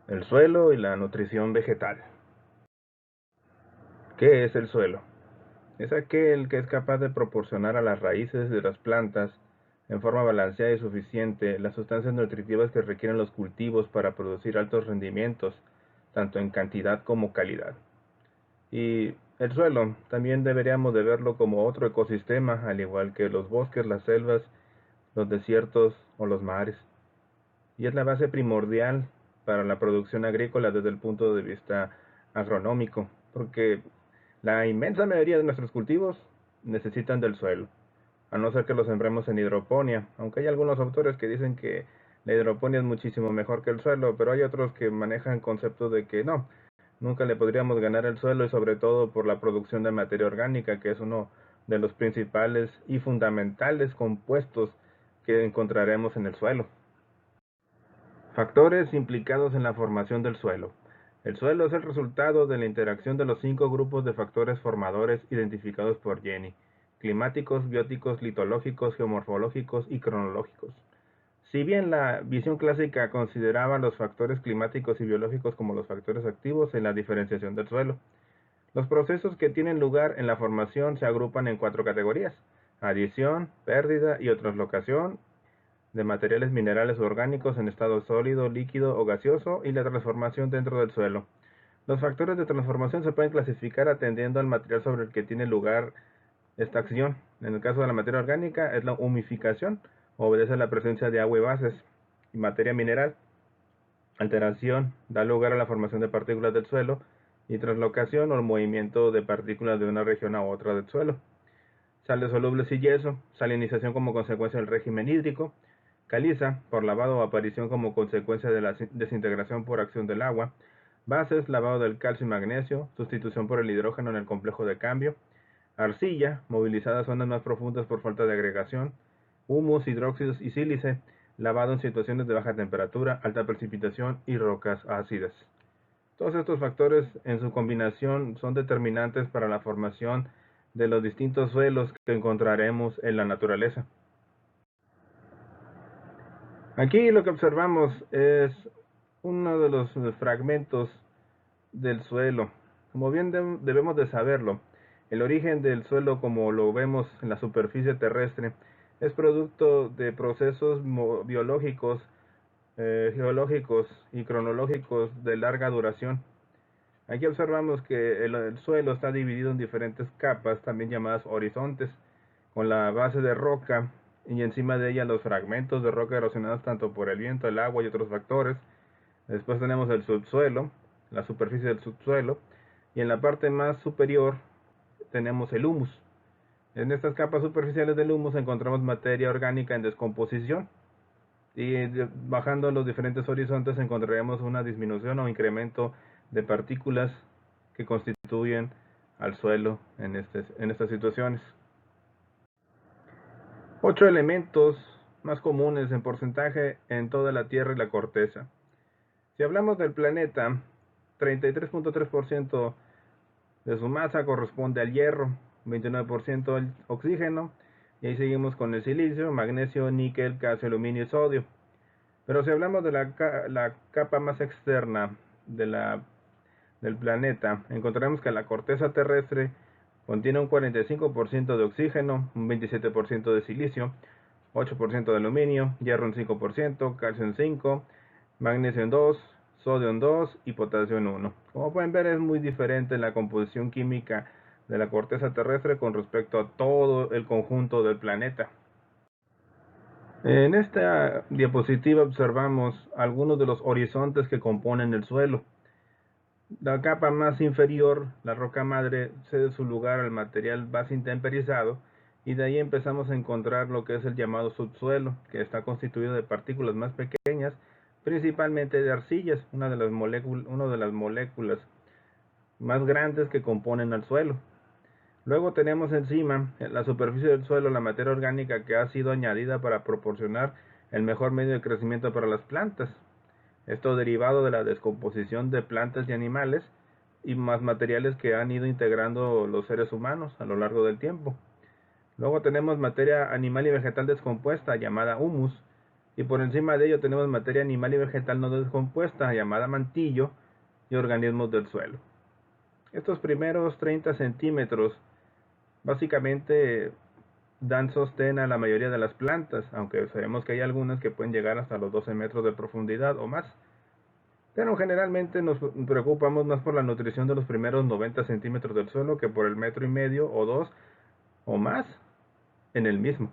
El suelo y la nutrición vegetal. ¿Qué es el suelo? Es aquel que es capaz de proporcionar a las raíces de las plantas, en forma balanceada y suficiente, las sustancias nutritivas que requieren los cultivos para producir altos rendimientos, tanto en cantidad como calidad. Y el suelo también deberíamos de verlo como otro ecosistema, al igual que los bosques, las selvas, los desiertos o los mares. Y es la base primordial para la producción agrícola desde el punto de vista agronómico, porque la inmensa mayoría de nuestros cultivos necesitan del suelo, a no ser que los sembremos en hidroponía, aunque hay algunos autores que dicen que la hidroponía es muchísimo mejor que el suelo, pero hay otros que manejan conceptos de que no, nunca le podríamos ganar el suelo, y sobre todo por la producción de materia orgánica, que es uno de los principales y fundamentales compuestos que encontraremos en el suelo. Factores implicados en la formación del suelo. El suelo es el resultado de la interacción de los 5 grupos de factores formadores identificados por Jenny: climáticos, bióticos, litológicos, geomorfológicos y cronológicos. Si bien la visión clásica consideraba los factores climáticos y biológicos como los factores activos en la diferenciación del suelo, los procesos que tienen lugar en la formación se agrupan en 4 categorías: adición, pérdida y translocación de materiales minerales orgánicos en estado sólido, líquido o gaseoso, y la transformación dentro del suelo. Los factores de transformación se pueden clasificar atendiendo al material sobre el que tiene lugar esta acción. En el caso de la materia orgánica es la humificación, obedece a la presencia de agua y bases y materia mineral. Alteración da lugar a la formación de partículas del suelo, y translocación o el movimiento de partículas de una región a otra del suelo. Sales solubles y yeso, salinización como consecuencia del régimen hídrico, caliza por lavado o aparición como consecuencia de la desintegración por acción del agua, bases, lavado del calcio y magnesio, sustitución por el hidrógeno en el complejo de cambio, arcilla, movilizada a zonas más profundas por falta de agregación, humus, hidróxidos y sílice, lavado en situaciones de baja temperatura, alta precipitación y rocas ácidas. Todos estos factores en su combinación son determinantes para la formación de los distintos suelos que encontraremos en la naturaleza. Aquí lo que observamos es uno de los fragmentos del suelo. Como bien debemos de saberlo, el origen del suelo, como lo vemos en la superficie terrestre, es producto de procesos biológicos, geológicos y cronológicos de larga duración. Aquí observamos que el suelo está dividido en diferentes capas, también llamadas horizontes, con la base de roca y encima de ella los fragmentos de roca erosionados tanto por el viento, el agua y otros factores. Después tenemos el subsuelo, la superficie del subsuelo, y en la parte más superior tenemos el humus. En estas capas superficiales del humus encontramos materia orgánica en descomposición, y bajando los diferentes horizontes encontraremos una disminución o incremento de partículas que constituyen al suelo en estas situaciones. 8 elementos más comunes en porcentaje en toda la Tierra y la corteza. Si hablamos del planeta, 33.3% de su masa corresponde al hierro, 29% al oxígeno, y ahí seguimos con el silicio, magnesio, níquel, calcio, aluminio y sodio. Pero si hablamos de la capa más externa del planeta, encontraremos que la corteza terrestre contiene un 45% de oxígeno, un 27% de silicio, 8% de aluminio, hierro en 5%, calcio en 5%, magnesio en 2%, sodio en 2% y potasio en 1%. Como pueden ver, es muy diferente la composición química de la corteza terrestre con respecto a todo el conjunto del planeta. En esta diapositiva observamos algunos de los horizontes que componen el suelo. La capa más inferior, la roca madre, cede su lugar al material más intemperizado, y de ahí empezamos a encontrar lo que es el llamado subsuelo, que está constituido de partículas más pequeñas, principalmente de arcillas, una de las moléculas más grandes que componen al suelo. Luego tenemos encima, en la superficie del suelo, la materia orgánica que ha sido añadida para proporcionar el mejor medio de crecimiento para las plantas. Esto derivado de la descomposición de plantas y animales y más materiales que han ido integrando los seres humanos a lo largo del tiempo. Luego tenemos materia animal y vegetal descompuesta llamada humus, y por encima de ello tenemos materia animal y vegetal no descompuesta, llamada mantillo, y organismos del suelo. Estos primeros 30 centímetros básicamente dan sostén a la mayoría de las plantas, aunque sabemos que hay algunas que pueden llegar hasta los 12 metros de profundidad o más. Pero generalmente nos preocupamos más por la nutrición de los primeros 90 centímetros del suelo que por el 1,5 metros o 2 o más en el mismo.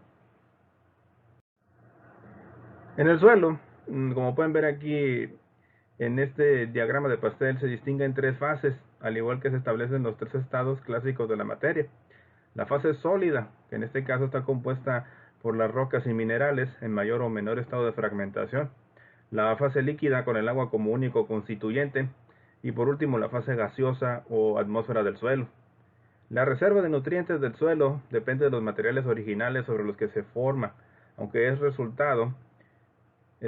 En el suelo, como pueden ver aquí en este diagrama de pastel, se distinguen 3 fases, al igual que se establecen los 3 estados clásicos de la materia. La fase sólida, que en este caso está compuesta por las rocas y minerales en mayor o menor estado de fragmentación. La fase líquida con el agua como único constituyente. Y por último la fase gaseosa o atmósfera del suelo. La reserva de nutrientes del suelo depende de los materiales originales sobre los que se forma, aunque es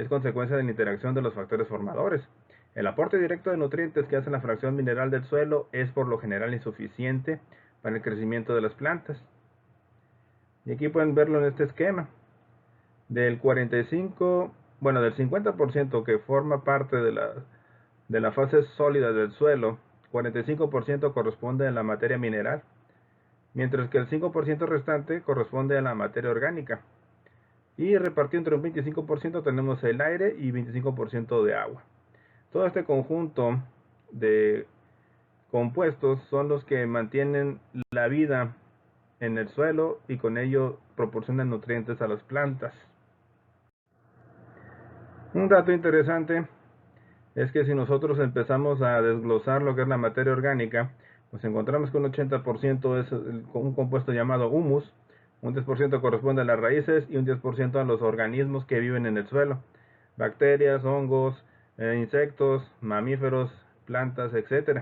consecuencia de la interacción de los factores formadores. El aporte directo de nutrientes que hace la fracción mineral del suelo es por lo general insuficiente para el crecimiento de las plantas. Y aquí pueden verlo en este esquema. Del 50% que forma parte de la fase sólida del suelo, 45% corresponde a la materia mineral, mientras que el 5% restante corresponde a la materia orgánica. Y repartido entre un 25% tenemos el aire y 25% de agua. Todo este conjunto de compuestos son los que mantienen la vida en el suelo y con ello proporcionan nutrientes a las plantas. Un dato interesante es que si nosotros empezamos a desglosar lo que es la materia orgánica, nos encontramos que un 80% es un compuesto llamado humus, un 10% corresponde a las raíces y un 10% a los organismos que viven en el suelo, bacterias, hongos, insectos, mamíferos, plantas, etc.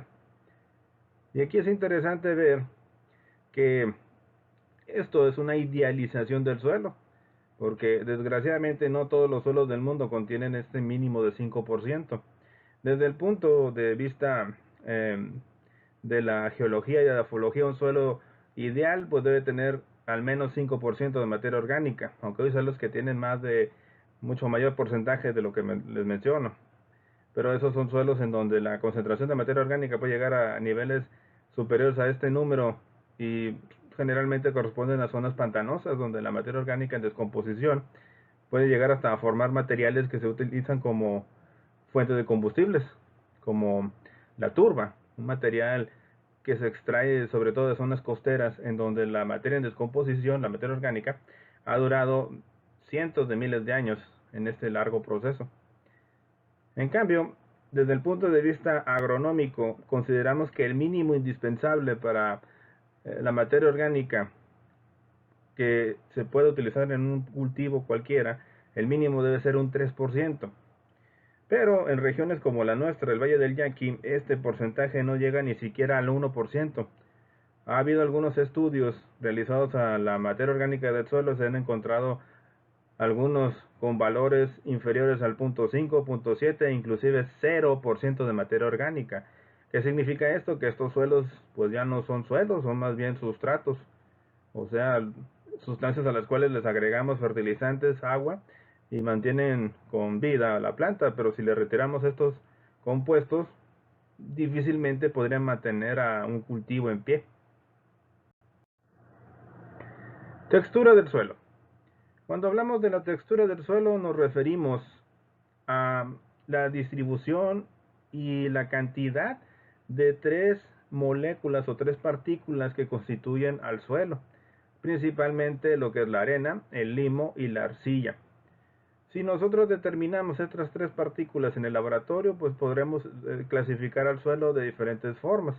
Y aquí es interesante ver que esto es una idealización del suelo, porque desgraciadamente no todos los suelos del mundo contienen este mínimo de 5%. Desde el punto de vista de la geología y de la ufología, un suelo ideal pues debe tener al menos 5% de materia orgánica, aunque hay suelos que tienen mucho mayor porcentaje de lo que les menciono. Pero esos son suelos en donde la concentración de materia orgánica puede llegar a niveles superiores a este número y generalmente corresponden a zonas pantanosas donde la materia orgánica en descomposición puede llegar hasta a formar materiales que se utilizan como fuente de combustibles, como la turba, un material que se extrae sobre todo de zonas costeras en donde la materia en descomposición, la materia orgánica, ha durado cientos de miles de años en este largo proceso. En cambio, desde el punto de vista agronómico, consideramos que el mínimo indispensable para la materia orgánica que se puede utilizar en un cultivo cualquiera, el mínimo debe ser un 3%. Pero en regiones como la nuestra, el Valle del Yaqui, este porcentaje no llega ni siquiera al 1%. Ha habido algunos estudios realizados a la materia orgánica del suelo, se han encontrado algunos con valores inferiores al 0.5, 0.7, inclusive 0% de materia orgánica. ¿Qué significa esto? Que estos suelos pues ya no son suelos, son más bien sustratos, o sea, sustancias a las cuales les agregamos fertilizantes, agua y mantienen con vida a la planta, pero si le retiramos estos compuestos, difícilmente podrían mantener a un cultivo en pie. Textura del suelo. Cuando hablamos de la textura del suelo nos referimos a la distribución y la cantidad de 3 moléculas o 3 partículas que constituyen al suelo, principalmente lo que es la arena, el limo y la arcilla. Si nosotros determinamos estas 3 partículas en el laboratorio, pues podremos clasificar al suelo de diferentes formas.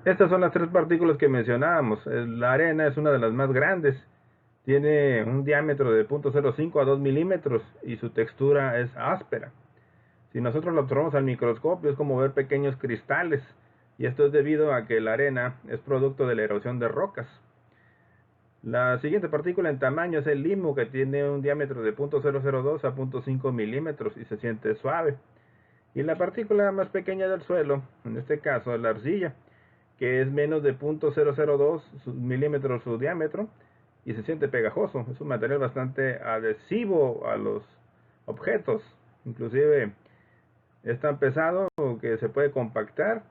Estas son las 3 partículas que mencionábamos. La arena es una de las más grandes. Tiene un diámetro de 0.05 a 2 milímetros y su textura es áspera. Si nosotros lo observamos al microscopio es como ver pequeños cristales, y esto es debido a que la arena es producto de la erosión de rocas. La siguiente partícula en tamaño es el limo, que tiene un diámetro de 0.002 a 0.5 milímetros y se siente suave. Y la partícula más pequeña del suelo, en este caso es la arcilla, que es menos de 0.002 milímetros su diámetro y se siente pegajoso. Es un material bastante adhesivo a los objetos. Inclusive es tan pesado que se puede compactar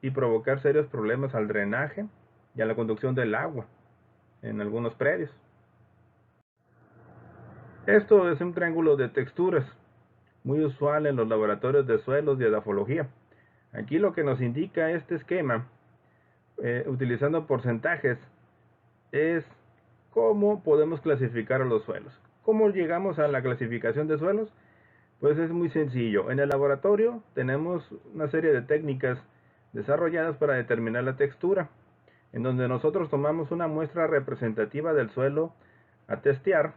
y provocar serios problemas al drenaje y a la conducción del agua en algunos predios. Esto es un triángulo de texturas, muy usual en los laboratorios de suelos y edafología. Aquí lo que nos indica este esquema, utilizando porcentajes, es cómo podemos clasificar a los suelos. ¿Cómo llegamos a la clasificación de suelos? Pues es muy sencillo. En el laboratorio tenemos una serie de técnicas desarrolladas para determinar la textura, en donde nosotros tomamos una muestra representativa del suelo a testear,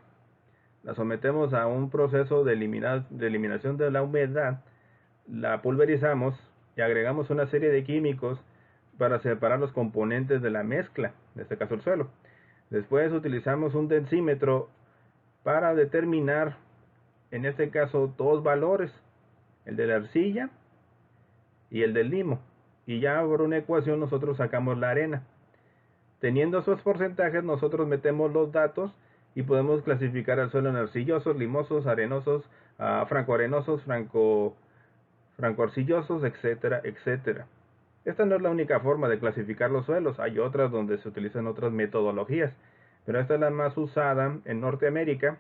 la sometemos a un proceso de eliminación de la humedad, la pulverizamos y agregamos una serie de químicos para separar los componentes de la mezcla, en este caso el suelo. Después utilizamos un densímetro para determinar, en este caso, dos valores, el de la arcilla y el del limo. Y ya por una ecuación nosotros sacamos la arena. Teniendo esos porcentajes, nosotros metemos los datos y podemos clasificar el suelo en arcillosos, limosos, arenosos, francoarenosos, francoarcillosos, etcétera, etcétera. Esta no es la única forma de clasificar los suelos, hay otras donde se utilizan otras metodologías, pero esta es la más usada en Norteamérica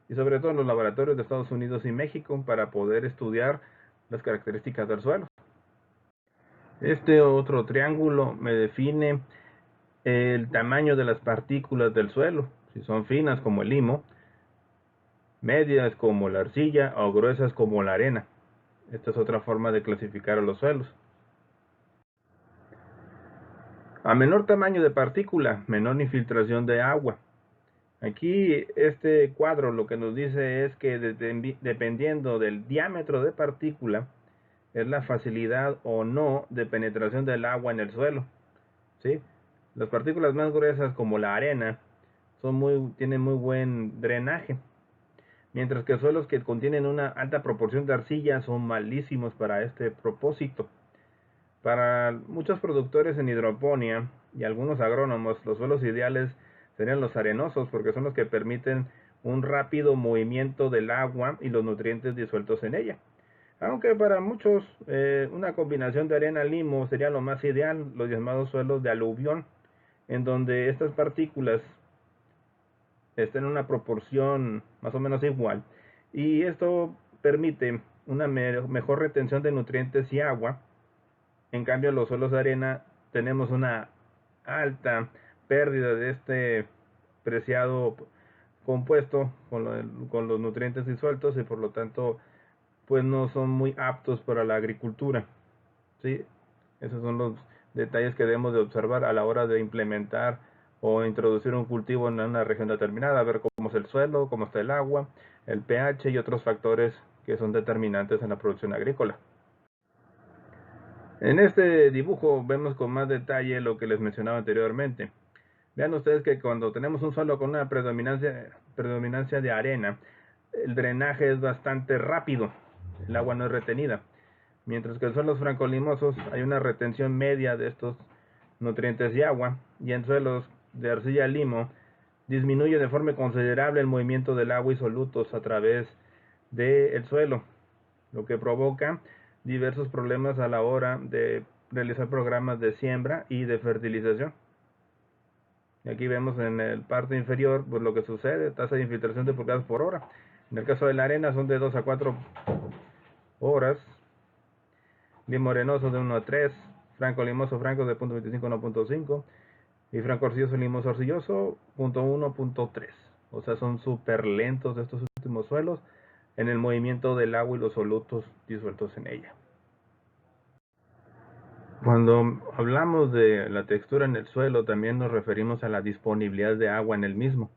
y sobre todo en los laboratorios de Estados Unidos y México para poder estudiar las características del suelo. Este otro triángulo me define el tamaño de las partículas del suelo, si son finas como el limo, medias como la arcilla o gruesas como la arena. Esta es otra forma de clasificar a los suelos. A menor tamaño de partícula, menor infiltración de agua. Aquí este cuadro lo que nos dice es que dependiendo del diámetro de partícula, es la facilidad o no de penetración del agua en el suelo. ¿Sí? Las partículas más gruesas como la arena tienen muy buen drenaje, mientras que suelos que contienen una alta proporción de arcilla son malísimos para este propósito. Para muchos productores en hidroponía y algunos agrónomos, los suelos ideales serían los arenosos porque son los que permiten un rápido movimiento del agua y los nutrientes disueltos en ella. Aunque para muchos una combinación de arena-limo sería lo más ideal, los llamados suelos de aluvión, en donde estas partículas estén en una proporción más o menos igual. Y esto permite una mejor retención de nutrientes y agua. En cambio, los suelos de arena tenemos una alta pérdida de este preciado compuesto con los nutrientes disueltos y por lo tanto pues no son muy aptos para la agricultura. ¿Sí? Esos son los detalles que debemos de observar a la hora de implementar o introducir un cultivo en una región determinada, ver cómo es el suelo, cómo está el agua, el pH y otros factores que son determinantes en la producción agrícola. En este dibujo vemos con más detalle lo que les mencionaba anteriormente. Vean ustedes que cuando tenemos un suelo con una predominancia de arena, el drenaje es bastante rápido, el agua no es retenida. Mientras que en suelos francolimosos hay una retención media de estos nutrientes y agua, y en suelos de arcilla-limo disminuye de forma considerable el movimiento del agua y solutos a través del suelo, lo que provoca diversos problemas a la hora de realizar programas de siembra y de fertilización. Y aquí vemos en el parte inferior pues lo que sucede, tasa de infiltración de pulgadas por hora. En el caso de la arena son de 2 a 4 horas, limo arenoso de 1 a 3, franco limoso franco de 0.25 a 1.5 y franco arcilloso limoso arcilloso 0.1 0.3. O sea, son súper lentos estos últimos suelos en el movimiento del agua y los solutos disueltos en ella. Cuando hablamos de la textura en el suelo, también nos referimos a la disponibilidad de agua en el mismo.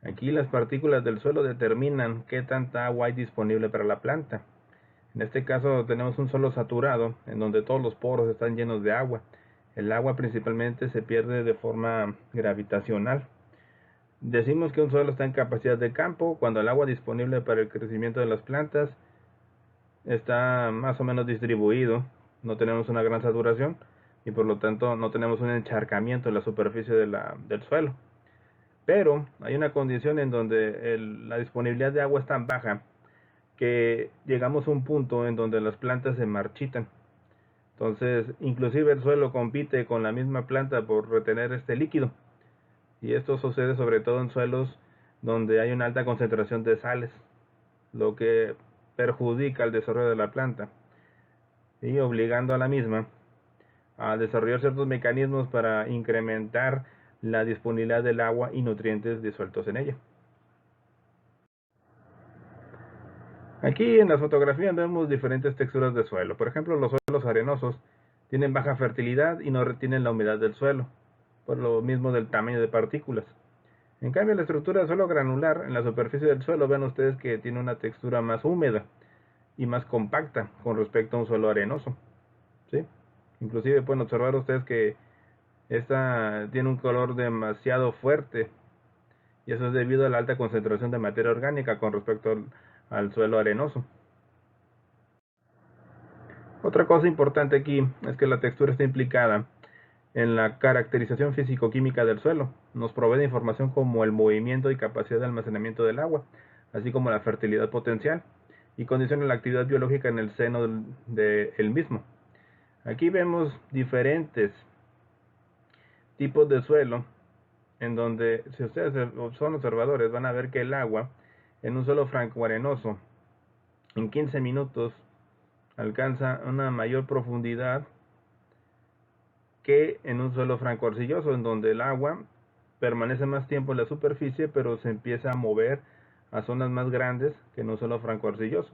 Aquí las partículas del suelo determinan qué tanta agua hay disponible para la planta. En este caso tenemos un suelo saturado, en donde todos los poros están llenos de agua. El agua principalmente se pierde de forma gravitacional. Decimos que un suelo está en capacidad de campo cuando el agua disponible para el crecimiento de las plantas está más o menos distribuido, no tenemos una gran saturación y por lo tanto no tenemos un encharcamiento en la superficie del suelo. Pero hay una condición en donde la disponibilidad de agua es tan baja que llegamos a un punto en donde las plantas se marchitan. Entonces, inclusive el suelo compite con la misma planta por retener este líquido. Y esto sucede sobre todo en suelos donde hay una alta concentración de sales, lo que perjudica el desarrollo de la planta y obligando a la misma a desarrollar ciertos mecanismos para incrementar la disponibilidad del agua y nutrientes disueltos en ella. Aquí en las fotografías vemos diferentes texturas de suelo. Por ejemplo, los suelos arenosos tienen baja fertilidad y no retienen la humedad del suelo, por lo mismo del tamaño de partículas. En cambio, la estructura del suelo granular en la superficie del suelo, ven ustedes que tiene una textura más húmeda y más compacta con respecto a un suelo arenoso. ¿Sí? Inclusive pueden observar ustedes que esta tiene un color demasiado fuerte y eso es debido a la alta concentración de materia orgánica con respecto al suelo arenoso. Otra cosa importante aquí es que la textura está implicada en la caracterización físico-química del suelo. Nos provee de información como el movimiento y capacidad de almacenamiento del agua, así como la fertilidad potencial, y condiciona la actividad biológica en el seno del mismo. Aquí vemos diferentes tipos de suelo, en donde si ustedes son observadores van a ver que el agua en un suelo franco-arenoso en 15 minutos alcanza una mayor profundidad que en un suelo franco-arcilloso, en donde el agua permanece más tiempo en la superficie, pero se empieza a mover a zonas más grandes que en un suelo franco-arcilloso.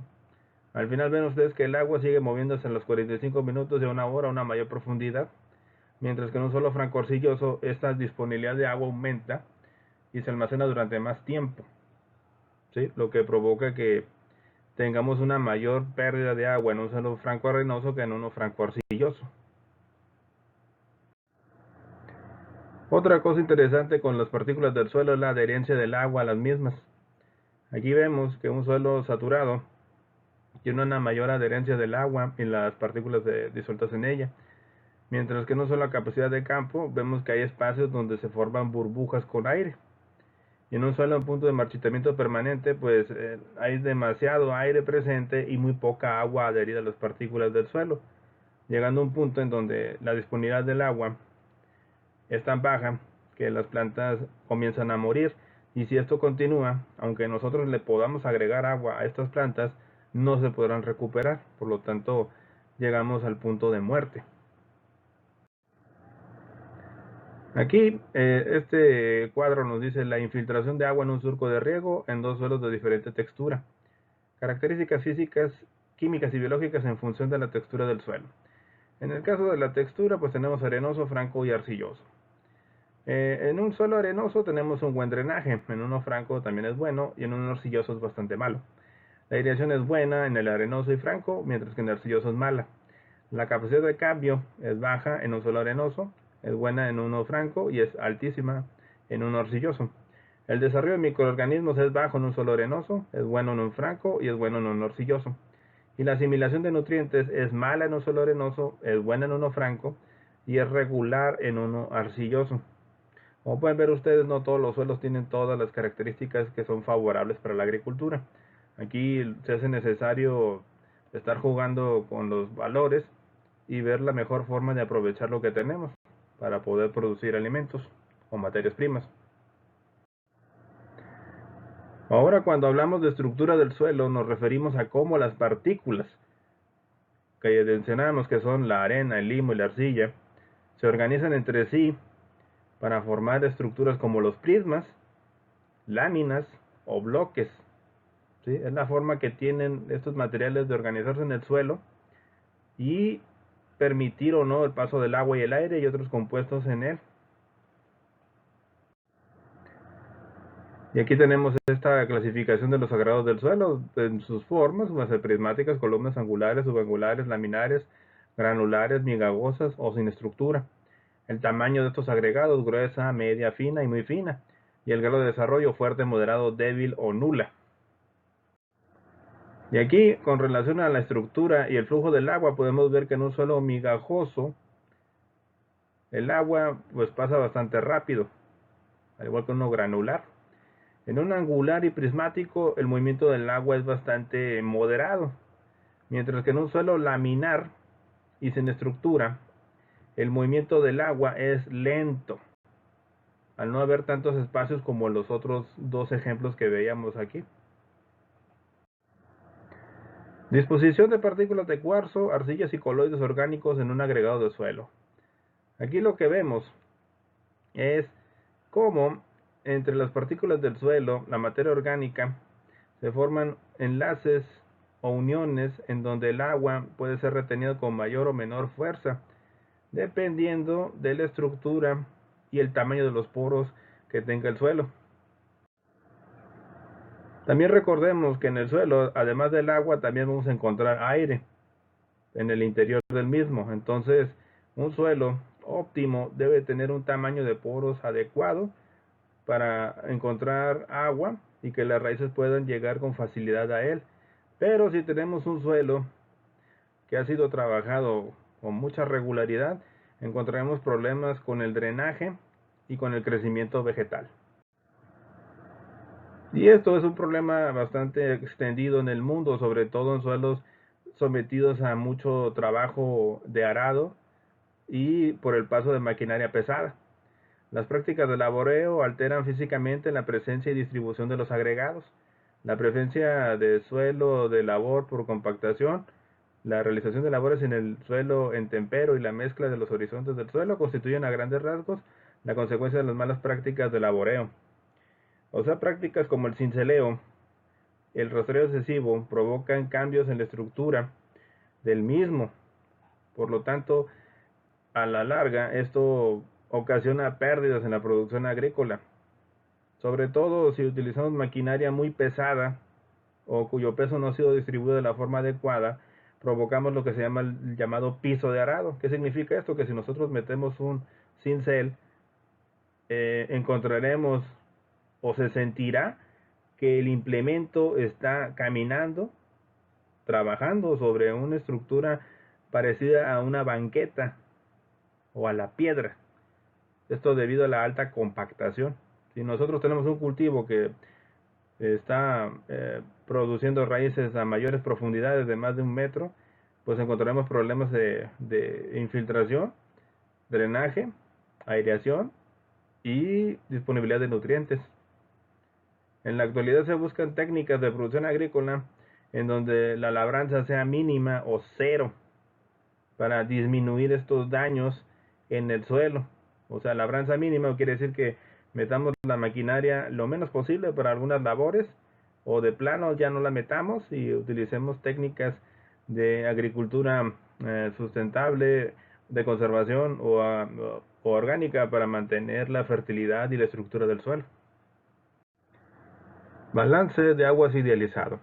Al final ven ustedes que el agua sigue moviéndose en los 45 minutos de una hora a una mayor profundidad, mientras que en un suelo franco-arcilloso esta disponibilidad de agua aumenta y se almacena durante más tiempo, ¿sí? Lo que provoca que tengamos una mayor pérdida de agua en un suelo franco-arenoso que en uno franco-arcilloso. Otra cosa interesante con las partículas del suelo es la adherencia del agua a las mismas. Aquí vemos que un suelo saturado tiene una mayor adherencia del agua y las partículas disueltas en ella, mientras que en un suelo a capacidad de campo vemos que hay espacios donde se forman burbujas con aire. Y en un suelo en punto de marchitamiento permanente, pues hay demasiado aire presente y muy poca agua adherida a las partículas del suelo, llegando a un punto en donde la disponibilidad del agua es tan baja que las plantas comienzan a morir. Y si esto continúa, aunque nosotros le podamos agregar agua a estas plantas, no se podrán recuperar. Por lo tanto, llegamos al punto de muerte. Aquí este cuadro nos dice la infiltración de agua en un surco de riego en dos suelos de diferente textura. Características físicas, químicas y biológicas en función de la textura del suelo. En el caso de la textura, pues tenemos arenoso, franco y arcilloso. En un suelo arenoso tenemos un buen drenaje, en uno franco también es bueno y en uno arcilloso es bastante malo. La aireación es buena en el arenoso y franco, mientras que en el arcilloso es mala. La capacidad de cambio es baja en un suelo arenoso, es buena en uno franco y es altísima en uno arcilloso. El desarrollo de microorganismos es bajo en un suelo arenoso, es bueno en un franco y es bueno en un arcilloso. Y la asimilación de nutrientes es mala en un suelo arenoso, es buena en uno franco y es regular en uno arcilloso. Como pueden ver ustedes, no todos los suelos tienen todas las características que son favorables para la agricultura. Aquí se hace necesario estar jugando con los valores y ver la mejor forma de aprovechar lo que tenemos para poder producir alimentos o materias primas. Ahora, cuando hablamos de estructura del suelo, nos referimos a cómo las partículas que mencionamos, que son la arena, el limo y la arcilla, se organizan entre sí para formar estructuras como los prismas, láminas o bloques. ¿Sí? Es la forma que tienen estos materiales de organizarse en el suelo y permitir o no el paso del agua y el aire y otros compuestos en él. Y aquí tenemos esta clasificación de los agregados del suelo en sus formas, prismáticas, columnas angulares, subangulares, laminares, granulares, migagosas o sin estructura. El tamaño de estos agregados, gruesa, media, fina y muy fina. Y el grado de desarrollo, fuerte, moderado, débil o nula. Y aquí, con relación a la estructura y el flujo del agua, podemos ver que en un suelo migajoso, el agua pues pasa bastante rápido. al igual que uno granular. En un angular y prismático el movimiento del agua es bastante moderado, mientras que en un suelo laminar y sin estructura el movimiento del agua es lento, al no haber tantos espacios como los otros dos ejemplos que veíamos aquí. Disposición de partículas de cuarzo, arcillas y coloides orgánicos en un agregado de suelo. Aquí lo que vemos es cómo entre las partículas del suelo, la materia orgánica, se forman enlaces o uniones en donde el agua puede ser retenida con mayor o menor fuerza, dependiendo de la estructura y el tamaño de los poros que tenga el suelo. También recordemos que en el suelo, además del agua, también vamos a encontrar aire en el interior del mismo. Entonces, un suelo óptimo debe tener un tamaño de poros adecuado para encontrar agua y que las raíces puedan llegar con facilidad a él. Pero si tenemos un suelo que ha sido trabajado con mucha regularidad, encontraremos problemas con el drenaje y con el crecimiento vegetal. Y esto es un problema bastante extendido en el mundo, sobre todo en suelos sometidos a mucho trabajo de arado y por el paso de maquinaria pesada. Las prácticas de laboreo alteran físicamente la presencia y distribución de los agregados. La presencia de suelo de labor por compactación, la realización de labores en el suelo en tempero y la mezcla de los horizontes del suelo constituyen a grandes rasgos la consecuencia de las malas prácticas de laboreo. O sea, prácticas como el cinceleo, el rastreo excesivo, provocan cambios en la estructura del mismo. Por lo tanto, a la larga, esto ocasiona pérdidas en la producción agrícola. Sobre todo si utilizamos maquinaria muy pesada o cuyo peso no ha sido distribuido de la forma adecuada, provocamos lo que se llama el llamado piso de arado. ¿Qué significa esto? Que si nosotros metemos un cincel, encontraremos o se sentirá que el implemento está caminando, trabajando sobre una estructura parecida a una banqueta o a la piedra. Esto debido a la alta compactación. Si nosotros tenemos un cultivo que está produciendo raíces a mayores profundidades de más de 1 metro, pues encontraremos problemas de infiltración, drenaje, aireación y disponibilidad de nutrientes. En la actualidad se buscan técnicas de producción agrícola en donde la labranza sea mínima o cero para disminuir estos daños en el suelo. O sea, labranza mínima quiere decir que metamos la maquinaria lo menos posible para algunas labores, o de plano ya no la metamos y utilicemos técnicas de agricultura sustentable, de conservación o orgánica para mantener la fertilidad y la estructura del suelo. Balance de aguas idealizado.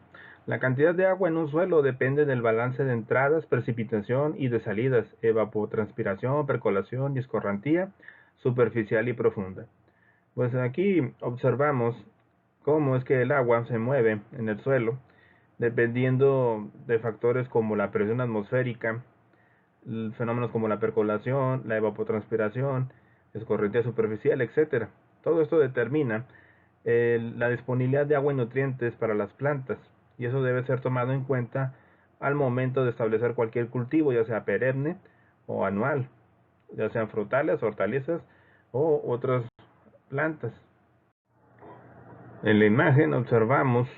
La cantidad de agua en un suelo depende del balance de entradas, precipitación y de salidas, evapotranspiración, percolación y escorrentía superficial y profunda. Pues aquí observamos cómo es que el agua se mueve en el suelo dependiendo de factores como la presión atmosférica, fenómenos como la percolación, la evapotranspiración, escorrentía superficial, etc. Todo esto determina la disponibilidad de agua y nutrientes para las plantas, y eso debe ser tomado en cuenta al momento de establecer cualquier cultivo, ya sea perenne o anual, ya sean frutales, hortalizas o otras plantas. En la imagen observamos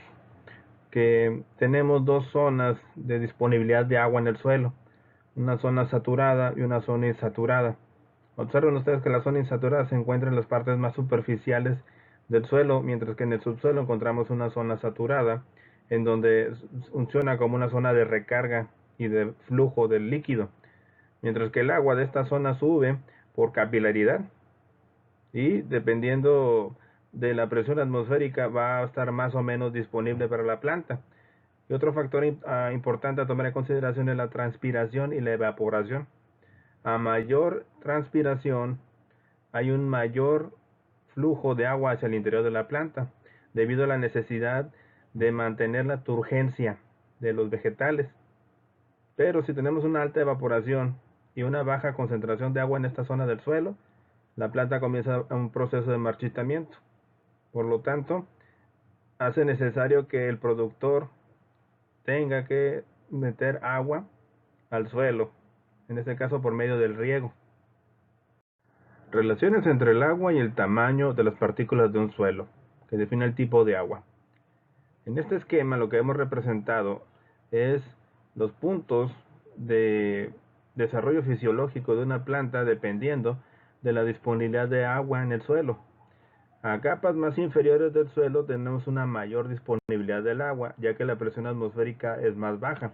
que tenemos dos zonas de disponibilidad de agua en el suelo, una zona saturada y una zona insaturada. Observen ustedes que la zona insaturada se encuentra en las partes más superficiales del suelo, mientras que en el subsuelo encontramos una zona saturada, en donde funciona como una zona de recarga y de flujo del líquido, mientras que el agua de esta zona sube por capilaridad y dependiendo de la presión atmosférica va a estar más o menos disponible para la planta. Y otro factor importante a tomar en consideración es la transpiración y la evaporación. A mayor transpiración hay un mayor flujo de agua hacia el interior de la planta, debido a la necesidad de mantener la turgencia de los vegetales. Pero si tenemos una alta evaporación y una baja concentración de agua en esta zona del suelo, la planta comienza un proceso de marchitamiento. Por lo tanto, hace necesario que el productor tenga que meter agua al suelo, en este caso por medio del riego. Relaciones entre el agua y el tamaño de las partículas de un suelo, que define el tipo de agua. En este esquema lo que hemos representado es los puntos de desarrollo fisiológico de una planta dependiendo de la disponibilidad de agua en el suelo. A capas más inferiores del suelo tenemos una mayor disponibilidad del agua, ya que la presión atmosférica es más baja.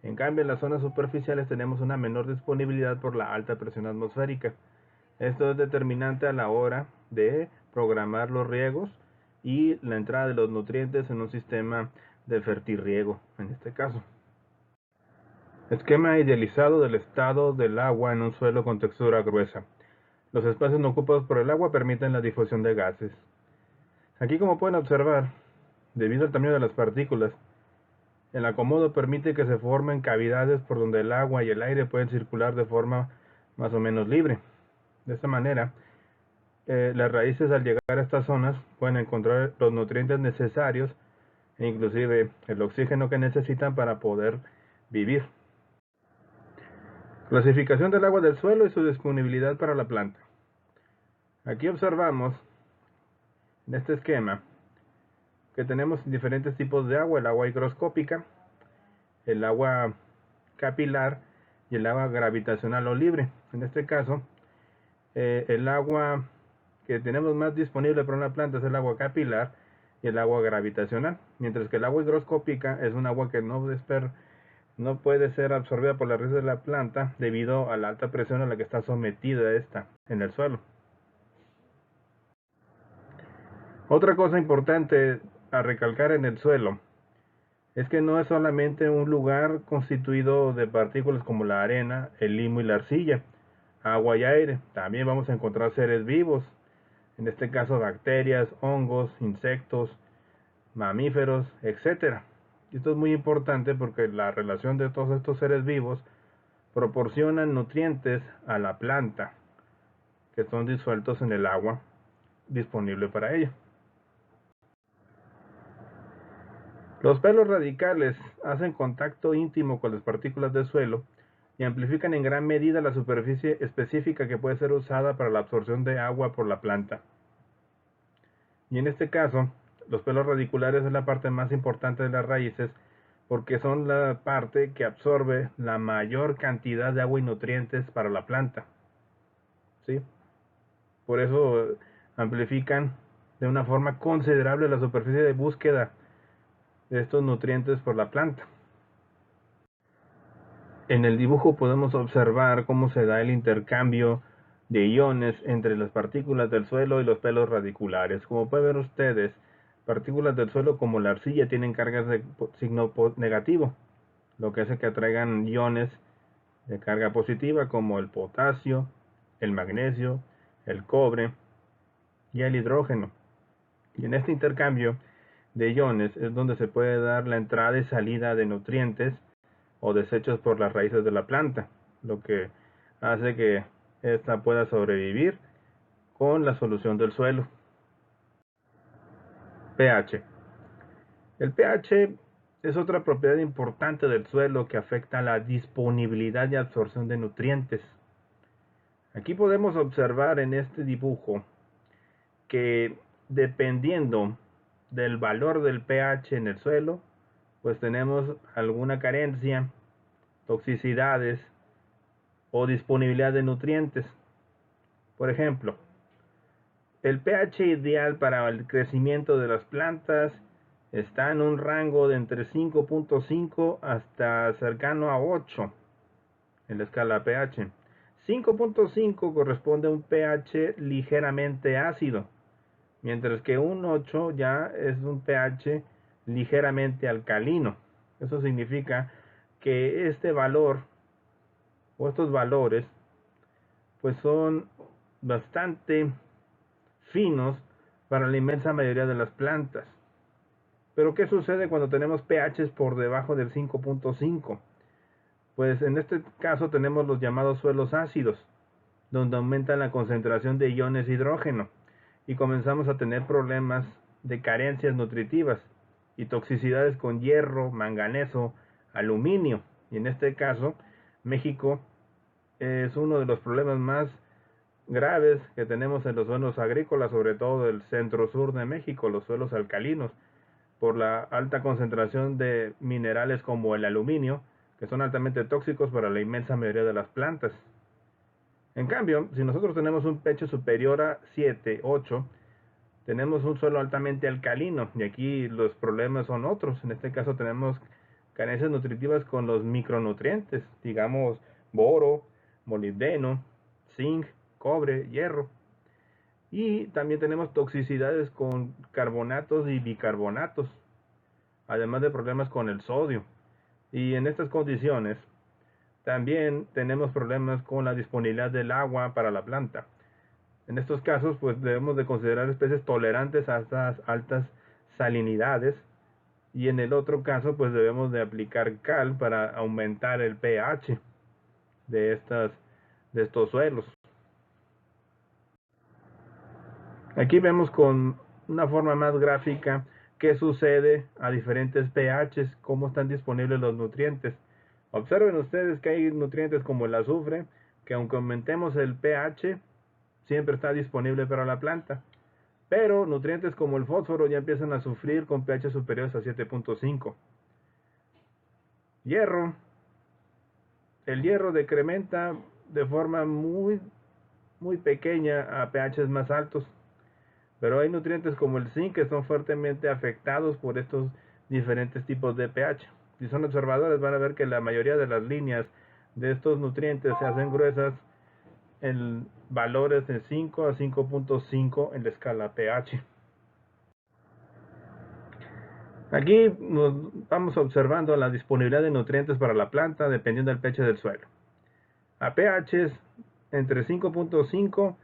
En cambio, en las zonas superficiales tenemos una menor disponibilidad por la alta presión atmosférica. Esto es determinante a la hora de programar los riegos y la entrada de los nutrientes en un sistema de fertirriego, en este caso. Esquema idealizado del estado del agua en un suelo con textura gruesa. Los espacios no ocupados por el agua permiten la difusión de gases. Aquí, como pueden observar, debido al tamaño de las partículas, el acomodo permite que se formen cavidades por donde el agua y el aire pueden circular de forma más o menos libre. De esta manera, las raíces al llegar a estas zonas pueden encontrar los nutrientes necesarios e inclusive el oxígeno que necesitan para poder vivir. Clasificación del agua del suelo y su disponibilidad para la planta. Aquí observamos en este esquema que tenemos diferentes tipos de agua: el agua higroscópica, el agua capilar y el agua gravitacional o libre. En este caso, el agua que tenemos más disponible para una planta es el agua capilar y el agua gravitacional, mientras que el agua higroscópica es un agua que no puede ser absorbida por la raíz de la planta debido a la alta presión a la que está sometida esta en el suelo. Otra cosa importante a recalcar en el suelo es que no es solamente un lugar constituido de partículas como la arena, el limo y la arcilla, agua y aire. También vamos a encontrar seres vivos, en este caso bacterias, hongos, insectos, mamíferos, etc. Esto es muy importante porque la relación de todos estos seres vivos proporcionan nutrientes a la planta que son disueltos en el agua disponible para ella. Los pelos radicales hacen contacto íntimo con las partículas del suelo y amplifican en gran medida la superficie específica que puede ser usada para la absorción de agua por la planta. Y en este caso, los pelos radiculares es la parte más importante de las raíces porque son la parte que absorbe la mayor cantidad de agua y nutrientes para la planta. ¿Sí? Por eso amplifican de una forma considerable la superficie de búsqueda de estos nutrientes por la planta. En el dibujo podemos observar cómo se da el intercambio de iones entre las partículas del suelo y los pelos radiculares. Como pueden ver ustedes, partículas del suelo como la arcilla tienen cargas de signo negativo, lo que hace que atraigan iones de carga positiva como el potasio, el magnesio, el cobre y el hidrógeno. Y en este intercambio de iones es donde se puede dar la entrada y salida de nutrientes o desechos por las raíces de la planta, lo que hace que ésta pueda sobrevivir con la solución del suelo. pH. El pH es otra propiedad importante del suelo que afecta la disponibilidad y absorción de nutrientes. Aquí podemos observar en este dibujo que dependiendo del valor del pH en el suelo, pues tenemos alguna carencia, toxicidades o disponibilidad de nutrientes. Por ejemplo, el pH ideal para el crecimiento de las plantas está en un rango de entre 5.5 hasta cercano a 8 en la escala pH. 5.5 corresponde a un pH ligeramente ácido, mientras que un 8 ya es un pH ligeramente alcalino. Eso significa que este valor o estos valores pues son bastante finos para la inmensa mayoría de las plantas. Pero ¿qué sucede cuando tenemos pHs por debajo del 5.5? Pues en este caso tenemos los llamados suelos ácidos, donde aumenta la concentración de iones hidrógeno y comenzamos a tener problemas de carencias nutritivas y toxicidades con hierro, manganeso, aluminio. Y en este caso, México es uno de los problemas más graves que tenemos en los suelos agrícolas, sobre todo del centro-sur de México, los suelos alcalinos, por la alta concentración de minerales como el aluminio, que son altamente tóxicos para la inmensa mayoría de las plantas. En cambio, si nosotros tenemos un pH superior a 7, 8, tenemos un suelo altamente alcalino y aquí los problemas son otros. En este caso tenemos carencias nutritivas con los micronutrientes, digamos boro, molibdeno, zinc, cobre, hierro. Y también tenemos toxicidades con carbonatos y bicarbonatos, además de problemas con el sodio. Y en estas condiciones también tenemos problemas con la disponibilidad del agua para la planta. En estos casos, pues debemos de considerar especies tolerantes a estas altas salinidades, y en el otro caso, pues debemos de aplicar cal para aumentar el pH de estos suelos. Aquí vemos con una forma más gráfica qué sucede a diferentes pHs, cómo están disponibles los nutrientes. Observen ustedes que hay nutrientes como el azufre, que aunque aumentemos el pH, siempre está disponible para la planta. Pero nutrientes como el fósforo ya empiezan a sufrir con pH superiores a 7.5. Hierro. El hierro decrementa de forma muy pequeña a pHs más altos. Pero hay nutrientes como el zinc que son fuertemente afectados por estos diferentes tipos de pH. Si son observadores van a ver que la mayoría de las líneas de estos nutrientes se hacen gruesas en valores de 5 a 5.5 en la escala pH. Aquí nos vamos observando la disponibilidad de nutrientes para la planta dependiendo del pH del suelo. A pHs entre 5.5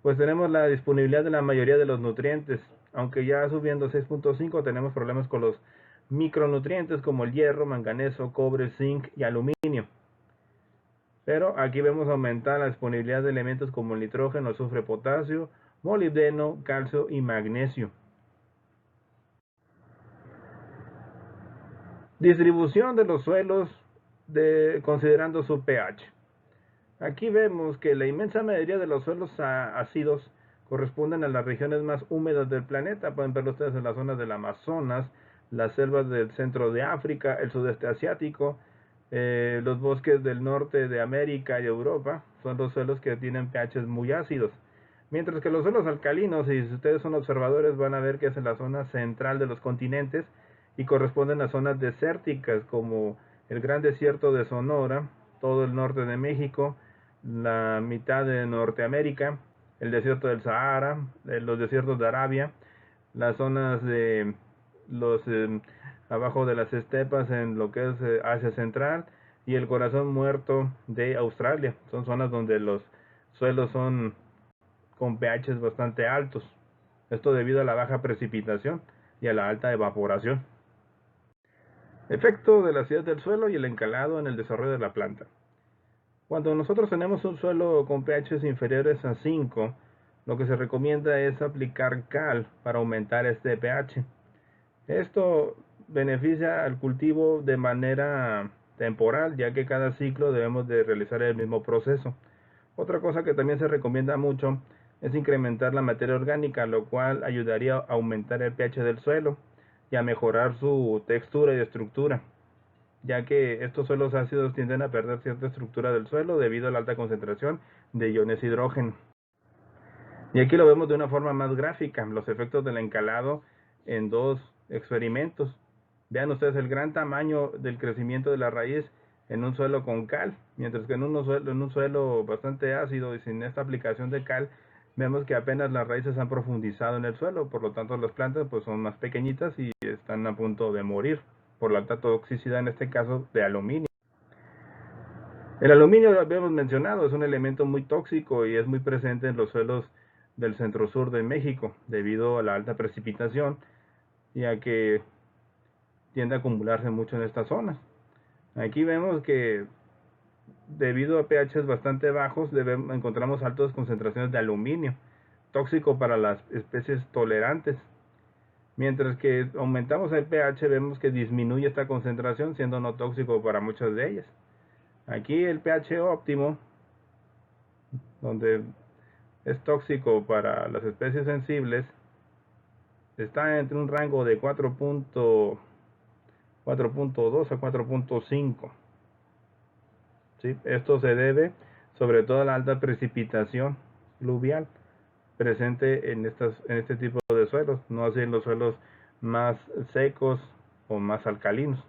pues tenemos la disponibilidad de la mayoría de los nutrientes, aunque ya subiendo 6.5 tenemos problemas con los micronutrientes como el hierro, manganeso, cobre, zinc y aluminio. Pero aquí vemos aumentar la disponibilidad de elementos como el nitrógeno, azufre, potasio, molibdeno, calcio y magnesio. Distribución de los suelos considerando su pH. Aquí vemos que la inmensa mayoría de los suelos ácidos corresponden a las regiones más húmedas del planeta. Pueden verlo ustedes en las zonas del Amazonas, las selvas del centro de África, el sudeste asiático, los bosques del norte de América y Europa. Son los suelos que tienen pHs muy ácidos. Mientras que los suelos alcalinos, y si ustedes son observadores, van a ver que es en la zona central de los continentes y corresponden a zonas desérticas como el Gran Desierto de Sonora, todo el norte de México, la mitad de Norteamérica, el desierto del Sahara, los desiertos de Arabia, las zonas de los abajo de las estepas en lo que es Asia Central y el corazón muerto de Australia. Son zonas donde los suelos son con pHs bastante altos. Esto debido a la baja precipitación y a la alta evaporación. Efecto de la acidez del suelo y el encalado en el desarrollo de la planta. Cuando nosotros tenemos un suelo con pHs inferiores a 5, lo que se recomienda es aplicar cal para aumentar este pH. Esto beneficia al cultivo de manera temporal, ya que cada ciclo debemos de realizar el mismo proceso. Otra cosa que también se recomienda mucho es incrementar la materia orgánica, lo cual ayudaría a aumentar el pH del suelo y a mejorar su textura y estructura, ya que estos suelos ácidos tienden a perder cierta estructura del suelo debido a la alta concentración de iones hidrógeno. Y aquí lo vemos de una forma más gráfica, los efectos del encalado en dos experimentos. Vean ustedes el gran tamaño del crecimiento de la raíz en un suelo con cal, mientras que en un suelo bastante ácido y sin esta aplicación de cal, vemos que apenas las raíces han profundizado en el suelo, por lo tanto las plantas pues son más pequeñitas y están a punto de morir por la alta toxicidad, en este caso de aluminio. El aluminio, lo habíamos mencionado, es un elemento muy tóxico y es muy presente en los suelos del centro-sur de México debido a la alta precipitación, ya que tiende a acumularse mucho en estas zonas. Aquí vemos que debido a pHs bastante bajos, encontramos altas concentraciones de aluminio, tóxico para las especies tolerantes. Mientras que aumentamos el pH, vemos que disminuye esta concentración, siendo no tóxico para muchas de ellas. Aquí el pH óptimo, donde es tóxico para las especies sensibles, está entre un rango de 4.2 a 4.5. ¿Sí? Esto se debe sobre todo a la alta precipitación pluvial presente en este tipo de suelos, no así en los suelos más secos o más alcalinos.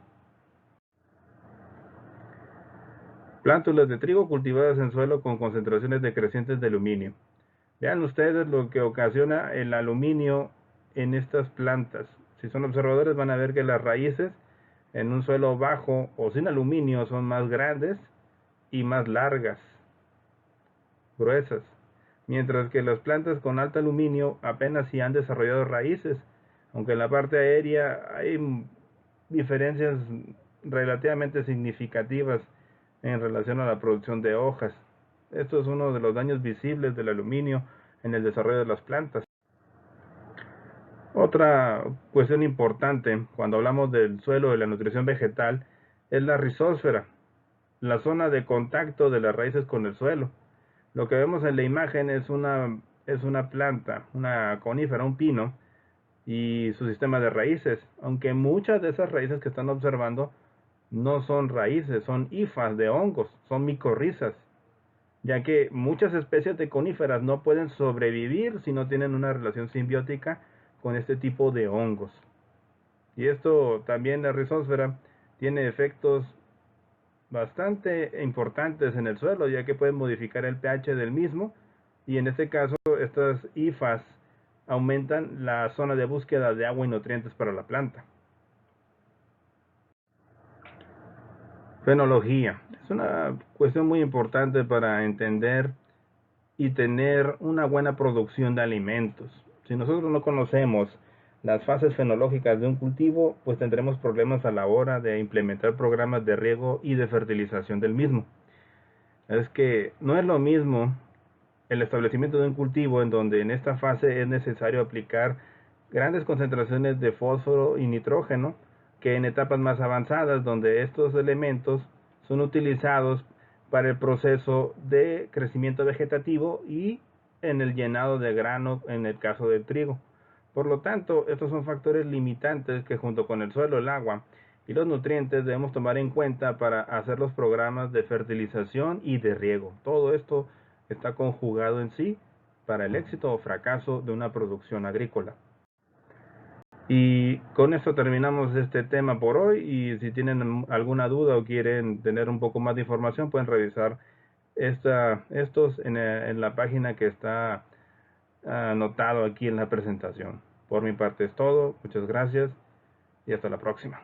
Plántulas de trigo cultivadas en suelo con concentraciones decrecientes de aluminio. Vean ustedes lo que ocasiona el aluminio en estas plantas. Si son observadores van a ver que las raíces en un suelo bajo o sin aluminio son más grandes y más largas, gruesas, mientras que las plantas con alto aluminio apenas si han desarrollado raíces, aunque en la parte aérea hay diferencias relativamente significativas en relación a la producción de hojas. Esto es uno de los daños visibles del aluminio en el desarrollo de las plantas. Otra cuestión importante cuando hablamos del suelo y la nutrición vegetal es la rizósfera, la zona de contacto de las raíces con el suelo. Lo que vemos en la imagen es una planta, una conífera, un pino, y su sistema de raíces, aunque muchas de esas raíces que están observando no son raíces, son hifas de hongos, son micorrizas, ya que muchas especies de coníferas no pueden sobrevivir si no tienen una relación simbiótica con este tipo de hongos. Y esto también, la rizósfera tiene efectos bastante importantes en el suelo, ya que pueden modificar el pH del mismo, y en este caso estas hifas aumentan la zona de búsqueda de agua y nutrientes para la planta. Fenología es una cuestión muy importante para entender y tener una buena producción de alimentos. Si nosotros no conocemos las fases fenológicas de un cultivo, pues tendremos problemas a la hora de implementar programas de riego y de fertilización del mismo. Es que no es lo mismo el establecimiento de un cultivo en donde en esta fase es necesario aplicar grandes concentraciones de fósforo y nitrógeno que en etapas más avanzadas donde estos elementos son utilizados para el proceso de crecimiento vegetativo y en el llenado de grano en el caso del trigo. Por lo tanto, estos son factores limitantes que junto con el suelo, el agua y los nutrientes debemos tomar en cuenta para hacer los programas de fertilización y de riego. Todo esto está conjugado en sí para el éxito o fracaso de una producción agrícola. Y con esto terminamos este tema por hoy, y si tienen alguna duda o quieren tener un poco más de información pueden revisar estos en la página que está anotado aquí en la presentación. Por mi parte es todo, muchas gracias y hasta la próxima.